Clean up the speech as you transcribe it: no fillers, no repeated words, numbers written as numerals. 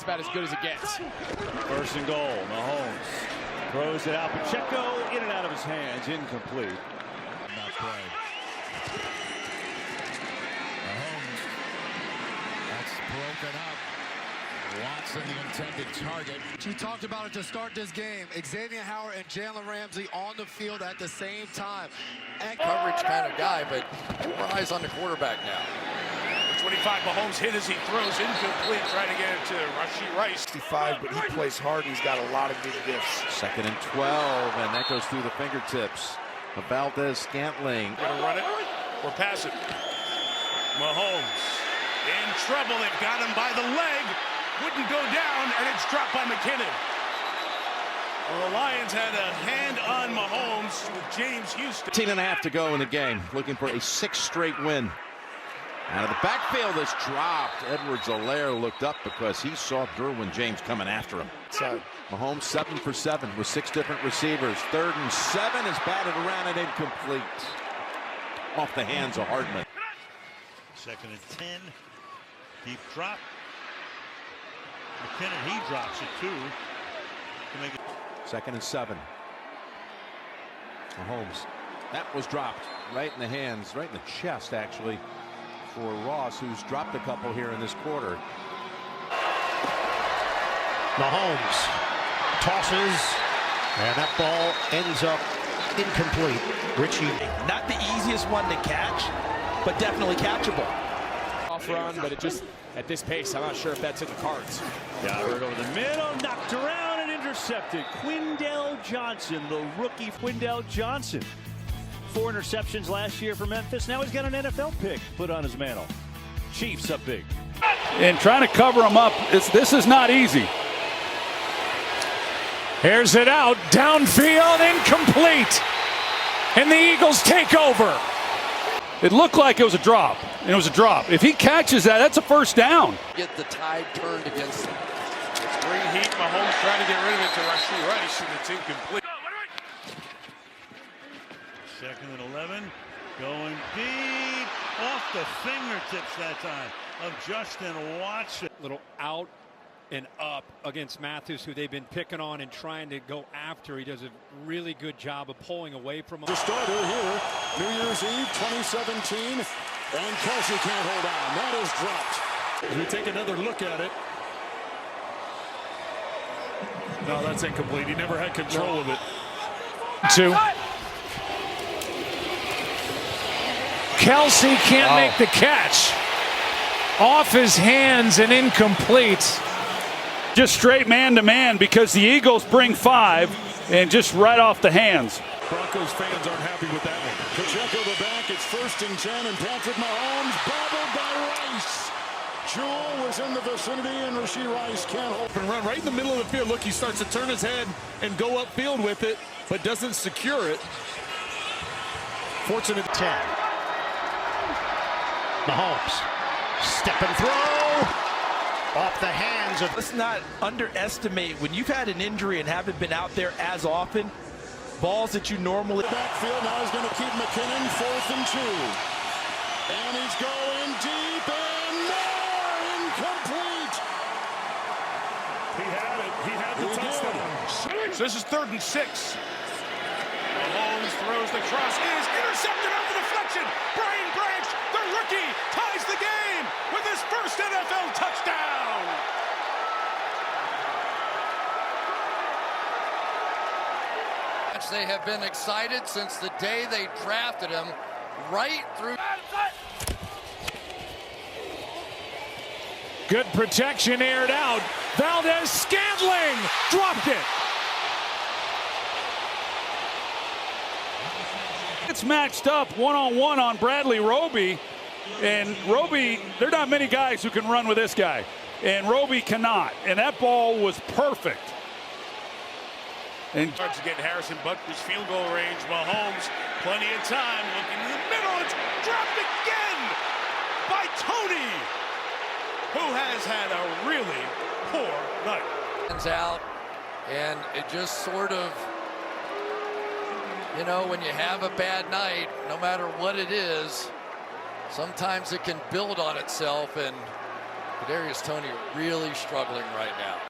It's about as good as it gets. First and goal. Mahomes throws it out. Pacheco in and out of his hands. Incomplete. Not play. Mahomes. That's broken up. Watson, the intended target. You talked about it to start this game. Xavier Howard and Jalen Ramsey on the field at the same time. And coverage kind of guy, but more eyes on the quarterback now. 25, Mahomes hit as he throws, incomplete, trying to get it to Rashee Rice. 65, but he plays hard. He's got a lot of good gifts. 2nd and 12, and that goes through the fingertips of Valdes-Scantling. Gonna run it or pass it. Mahomes in trouble. They've got him by the leg. Wouldn't go down, and it's dropped by McKinnon. Well, the Lions had a hand on Mahomes with James Houston. 15.5 to go in the game, looking for a 6th straight win. Out of the backfield is dropped. Edwards-Helaire looked up because he saw Derwin James coming after him. So Mahomes 7 for 7 with 6 different receivers. 3rd and 7 is batted around and incomplete. Off the hands of Hardman. 2nd and 10. Deep drop. McKinnon, he drops it too. To make it 2nd and 7. Mahomes. That was dropped right in the hands, right in the chest actually, for Ross, who's dropped a couple here in this quarter. Mahomes tosses, and that ball ends up incomplete. Richie, not the easiest one to catch, but definitely catchable. Off run, but it just, at this pace, I'm not sure if that's in the cards. Gabbert over the middle, knocked around and intercepted. Quindell Johnson, the rookie Quindell Johnson. 4 interceptions last year for Memphis. Now he's got an NFL pick put on his mantle. Chiefs up big. And trying to cover him up, this is not easy. Here's it out, downfield, incomplete. And the Eagles take over. It looked like it was a drop, and it was a drop. If he catches that, that's a first down. Get the tide turned against them. Green heat, Mahomes trying to get rid of it to Rashee Rice, and it's incomplete. 2nd and 11. Going deep. Off the fingertips that time of Justin Watson. Little out and up against Matthews, who they've been picking on and trying to go after. He does a really good job of pulling away from him. The starter here, New Year's Eve 2017, and Kelsey can't hold on. That is dropped. As we take another look at it. No, that's incomplete. He never had control of it. 2. Kelsey can't make the catch. Off his hands and incomplete. Just straight man-to-man because the Eagles bring 5 and just right off the hands. Broncos fans aren't happy with that one. Pacheco the back. It's 1st and 10, and Patrick Mahomes bobbled by Rice. Jewell was in the vicinity, and Rashee Rice can't hold. And run right in the middle of the field. Look, he starts to turn his head and go upfield with it, but doesn't secure it. Fortunate 10. Mahomes, step and throw. Off the hands of. Let's not underestimate when you've had an injury and haven't been out there as often. Balls that you normally. Backfield now is going to keep McKinnon 4th and 2. And he's going deep and more incomplete. He had it. He had the touchdown. So this is 3rd and 6. Mahomes throws the cross. It is intercepted off the deflection. Brian Branch, the rookie, ties the game with his first NFL touchdown. They have been excited since the day they drafted him, right through. Good protection, aired out. Valdes-Scantling dropped it. It's matched up one-on-one on Bradley Roby. And Roby, there are not many guys who can run with this guy. And Roby cannot. And that ball was perfect. And starts to get Harrison Butker's field goal range. Mahomes, plenty of time, looking in the middle. It's dropped again by Tony, who has had a really poor night. Hands out, and it just sort of, you know, when you have a bad night, no matter what it is, sometimes it can build on itself, and Kadarius Toney really struggling right now.